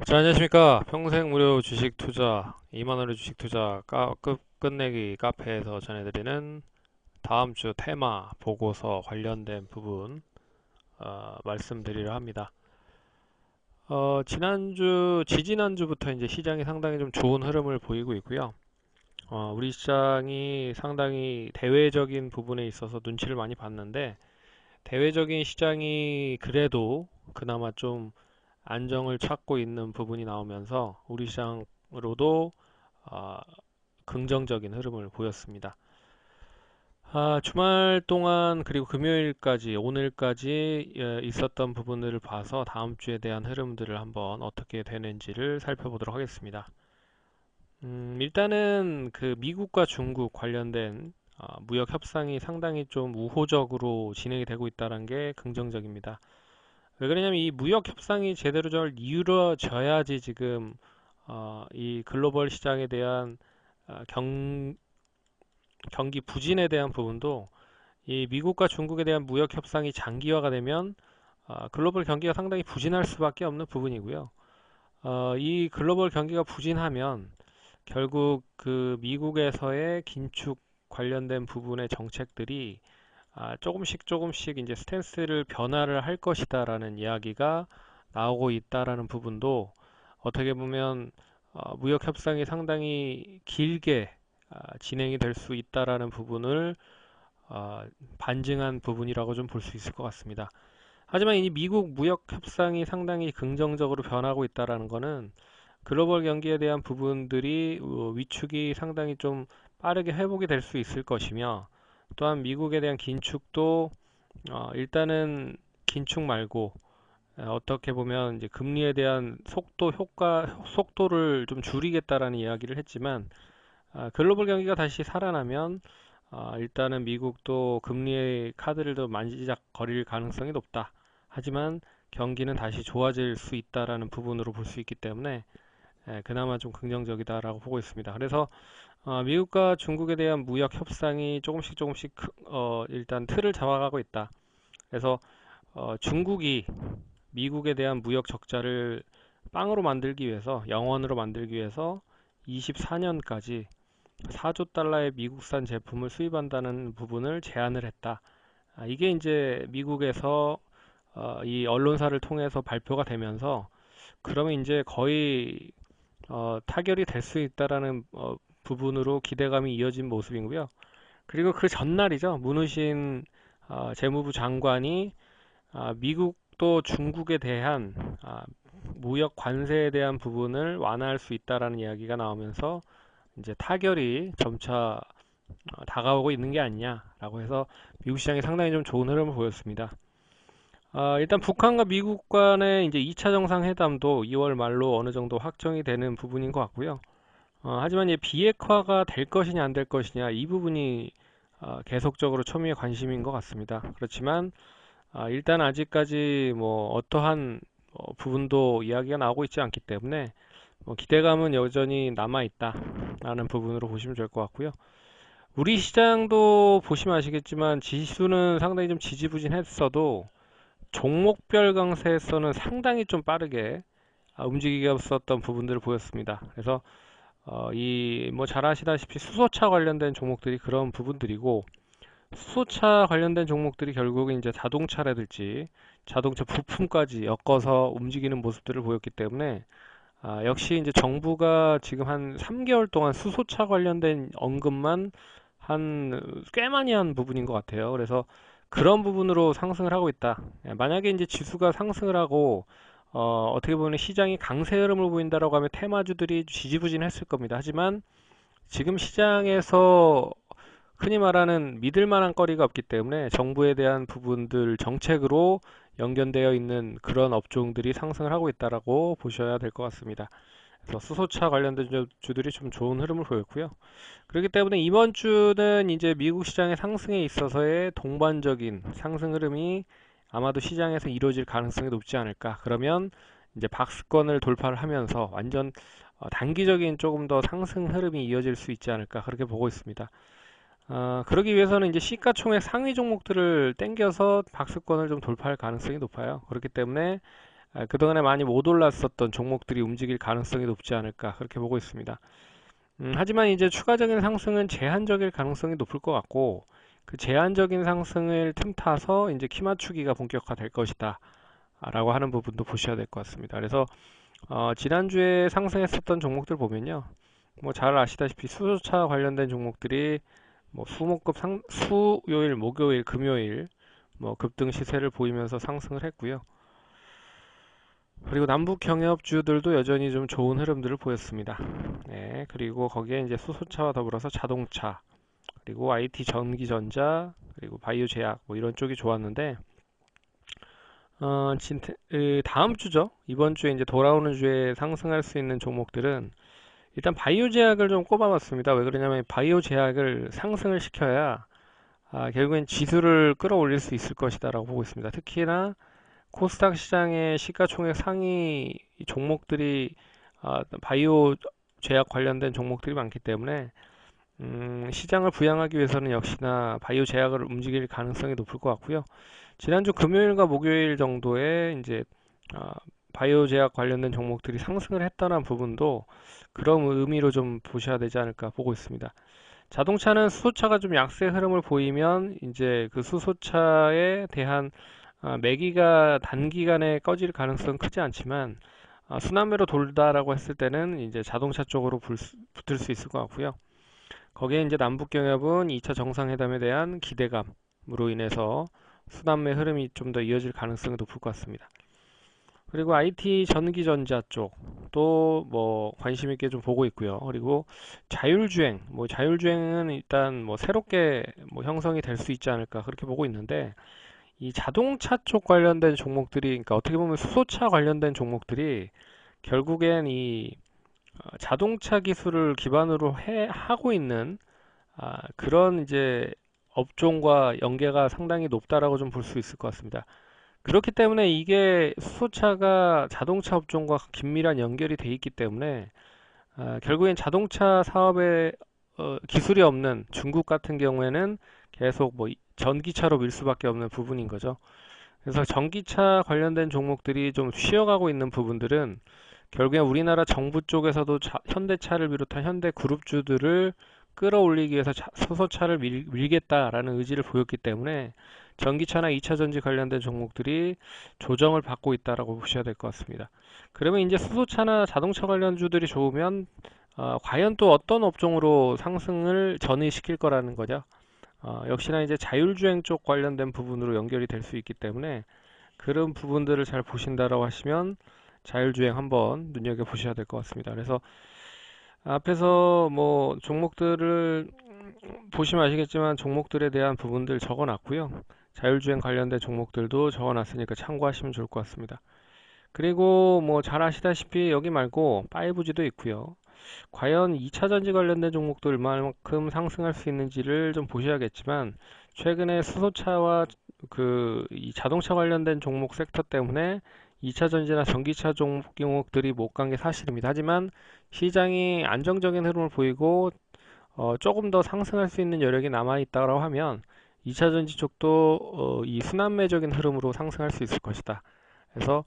자, 안녕하십니까. 평생 무료 주식 투자, 2만원의 주식 투자 끝내기 카페에서 전해드리는 다음 주 테마 보고서 관련된 부분 말씀드리려 합니다. 지지난주부터 이제 시장이 상당히 좀 좋은 흐름을 보이고 있고요. 우리 시장이 상당히 대외적인 부분에 있어서 눈치를 많이 봤는데, 대외적인 시장이 그래도 그나마 좀 안정을 찾고 있는 부분이 나오면서 우리 시장으로도 아, 긍정적인 흐름을 보였습니다. 주말 동안 그리고 금요일까지 오늘까지 있었던 부분들을 봐서 다음 주에 대한 흐름들을 한번 어떻게 되는지를 살펴보도록 하겠습니다. 일단은 그 미국과 중국 관련된 무역 협상이 상당히 좀 우호적으로 진행이 되고 있다는 게 긍정적입니다. 왜 그러냐면 이 무역 협상이 제대로 잘 이루어져야지 지금 이 글로벌 시장에 대한 어, 경, 경기 부진에 대한 부분도 이 미국과 중국에 대한 무역 협상이 장기화가 되면 글로벌 경기가 상당히 부진할 수밖에 없는 부분이고요. 이 글로벌 경기가 부진하면 결국 그 미국에서의 긴축 관련된 부분의 정책들이 조금씩 이제 스탠스를 변화를 할 것이다라는 이야기가 나오고 있다라는 부분도 어떻게 보면 무역 협상이 상당히 길게 진행이 될 수 있다라는 부분을 반증한 부분이라고 좀 볼 수 있을 것 같습니다. 하지만 이 미국 무역 협상이 상당히 긍정적으로 변하고 있다라는 것은 글로벌 경기에 대한 부분들이 위축이 상당히 좀 빠르게 회복이 될 수 있을 것이며, 또한 미국에 대한 긴축도 일단은 긴축 말고 어떻게 보면 이제 금리에 대한 속도를 좀 줄이겠다라는 이야기를 했지만, 글로벌 경기가 다시 살아나면 일단은 미국도 금리의 카드를 더 만지작거릴 가능성이 높다. 하지만 경기는 다시 좋아질 수 있다라는 부분으로 볼 수 있기 때문에 그나마 좀 긍정적이다라고 보고 있습니다. 그래서 미국과 중국에 대한 무역 협상이 조금씩 일단 틀을 잡아가고 있다. 그래서 중국이 미국에 대한 무역 적자를 빵으로 만들기 위해서, 영원으로 만들기 위해서 24년까지 4조 달러의 미국산 제품을 수입한다는 부분을 제안을 했다. 이게 이제 미국에서 이 언론사를 통해서 발표가 되면서, 그러면 이제 거의 타결이 될 수 있다라는 부분으로 기대감이 이어진 모습이고요. 그리고 그 전날이죠. 문우신 재무부 장관이 미국도 중국에 대한 무역 관세에 대한 부분을 완화할 수 있다라는 이야기가 나오면서 이제 타결이 점차 다가오고 있는 게 아니냐라고 해서 미국 시장이 상당히 좀 좋은 흐름을 보였습니다. 일단 북한과 미국 간의 이제 2차 정상회담도 2월 말로 어느 정도 확정이 되는 부분인 것 같고요. 하지만 이제 비핵화가 될 것이냐 안 될 것이냐 이 부분이 계속적으로 초미의 관심인 것 같습니다. 그렇지만 일단 아직까지 뭐 어떠한 부분도 이야기가 나오고 있지 않기 때문에 기대감은 여전히 남아 있다라는 부분으로 보시면 좋을 것 같고요. 우리 시장도 보시면 아시겠지만 지수는 상당히 좀 지지부진했어도 종목별 강세에서는 상당히 좀 빠르게 움직이었었던 부분들을 보였습니다. 그래서 이 뭐 잘 아시다시피 수소차 관련된 종목들이 그런 부분들이고, 수소차 관련된 종목들이 결국은 이제 자동차라든지 자동차 부품까지 엮어서 움직이는 모습들을 보였기 때문에 역시 이제 정부가 지금 한 3개월 동안 수소차 관련된 언급만 한 꽤 많이 한 부분인 것 같아요. 그래서 그런 부분으로 상승을 하고 있다. 만약에 이제 지수가 상승을 하고 어떻게 보면 시장이 강세 흐름을 보인다라고 하면 테마주들이 지지부진했을 겁니다. 하지만 지금 시장에서 흔히 말하는 믿을 만한 거리가 없기 때문에 정부에 대한 부분들 정책으로 연결되어 있는 그런 업종들이 상승을 하고 있다라고 보셔야 될 것 같습니다. 그래서 수소차 관련된 주들이 좀 좋은 흐름을 보였고요. 그렇기 때문에 이번 주는 이제 미국 시장의 상승에 있어서의 동반적인 상승 흐름이 아마도 시장에서 이루어질 가능성이 높지 않을까. 그러면 이제 박스권을 돌파를 하면서 완전 단기적인 조금 더 상승 흐름이 이어질 수 있지 않을까. 그렇게 보고 있습니다. 그러기 위해서는 이제 시가총액 상위 종목들을 땡겨서 박스권을 좀 돌파할 가능성이 높아요. 그렇기 때문에 그동안에 많이 못 올랐었던 종목들이 움직일 가능성이 높지 않을까 그렇게 보고 있습니다. 하지만 이제 추가적인 상승은 제한적일 가능성이 높을 것 같고 그 제한적인 상승을 틈타서 이제 키 맞추기가 본격화될 것이다 라고 하는 부분도 보셔야 될 것 같습니다. 그래서 지난주에 상승했었던 종목들 보면요, 뭐 잘 아시다시피 수소차 관련된 종목들이 뭐 수요일, 목요일, 금요일 뭐 급등 시세를 보이면서 상승을 했고요. 그리고 남북 경협주들도 여전히 좀 좋은 흐름들을 보였습니다. 네, 그리고 거기에 이제 수소차와 더불어서 자동차, 그리고 IT 전기전자, 그리고 바이오 제약 뭐 이런 쪽이 좋았는데 다음 주죠. 이번 주에 이제 돌아오는 주에 상승할 수 있는 종목들은 일단 바이오 제약을 좀 꼽아봤습니다. 왜 그러냐면 바이오 제약을 상승을 시켜야 결국엔 지수를 끌어올릴 수 있을 것이다라고 보고 있습니다. 특히나 코스닥 시장의 시가총액 상위 종목들이 바이오 제약 관련된 종목들이 많기 때문에 시장을 부양하기 위해서는 역시나 바이오 제약을 움직일 가능성이 높을 것 같고요. 지난주 금요일과 목요일 정도에 이제 바이오 제약 관련된 종목들이 상승을 했다는 부분도 그런 의미로 좀 보셔야 되지 않을까 보고 있습니다. 자동차는 수소차가 좀 약세 흐름을 보이면 이제 그 수소차에 대한 매기가 단기간에 꺼질 가능성은 크지 않지만 순환매로 돌다라고 했을 때는 이제 자동차 쪽으로 붙을 수 있을 것 같고요. 거기에 이제 남북경협은 2차 정상회담에 대한 기대감으로 인해서 순환매 흐름이 좀 더 이어질 가능성이 높을 것 같습니다. 그리고 IT 전기전자 쪽도 뭐 관심 있게 좀 보고 있고요. 그리고 자율주행, 뭐 자율주행은 일단 뭐 새롭게 뭐 형성이 될 수 있지 않을까 그렇게 보고 있는데 이 자동차 쪽 관련된 종목들이, 그러니까 어떻게 보면 수소차 관련된 종목들이 결국엔 이 자동차 기술을 기반으로 하고 있는 그런 이제 업종과 연계가 상당히 높다라고 좀 볼 수 있을 것 같습니다. 그렇기 때문에 이게 수소차가 자동차 업종과 긴밀한 연결이 돼 있기 때문에 결국엔 자동차 사업에 기술이 없는 중국 같은 경우에는 계속 뭐 전기차로 밀 수밖에 없는 부분인 거죠. 그래서 전기차 관련된 종목들이 좀 쉬어가고 있는 부분들은 결국엔 우리나라 정부 쪽에서도 현대차를 비롯한 현대 그룹주들을 끌어올리기 위해서 수소차를 밀겠다라는 의지를 보였기 때문에 전기차나 2차 전지 관련된 종목들이 조정을 받고 있다라고 보셔야 될 것 같습니다. 그러면 이제 수소차나 자동차 관련주들이 좋으면 과연 또 어떤 업종으로 상승을 전이시킬 거라는 거죠. 역시나 이제 자율주행 쪽 관련된 부분으로 연결이 될 수 있기 때문에 그런 부분들을 잘 보신다라고 하시면 자율주행 한번 눈여겨 보셔야 될 것 같습니다. 그래서 앞에서 뭐 종목들을 보시면 아시겠지만 종목들에 대한 부분들 적어 놨고요. 자율주행 관련된 종목들도 적어 놨으니까 참고하시면 좋을 것 같습니다. 그리고 뭐 잘 아시다시피 여기 말고 5G도 있고요. 과연 2차 전지 관련된 종목도 얼마만큼 상승할 수 있는지를 좀 보셔야겠지만 최근에 수소차와 이 자동차 관련된 종목 섹터 때문에 2차 전지나 전기차 종목들이 못 간 게 사실입니다. 하지만 시장이 안정적인 흐름을 보이고 조금 더 상승할 수 있는 여력이 남아 있다고 하면 2차 전지 쪽도 이 순환매적인 흐름으로 상승할 수 있을 것이다. 그래서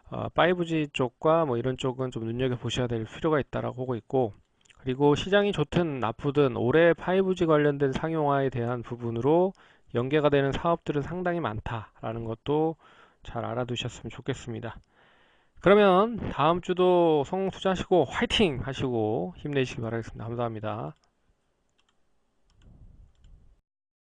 5G 쪽과 뭐 이런 쪽은 좀 눈여겨보셔야 될 필요가 있다라고 보고 있고, 그리고 시장이 좋든 나쁘든 올해 5G 관련된 상용화에 대한 부분으로 연계가 되는 사업들은 상당히 많다라는 것도 잘 알아두셨으면 좋겠습니다. 그러면 다음 주도 성투자하시고 화이팅 하시고 힘내시기 바라겠습니다. 감사합니다.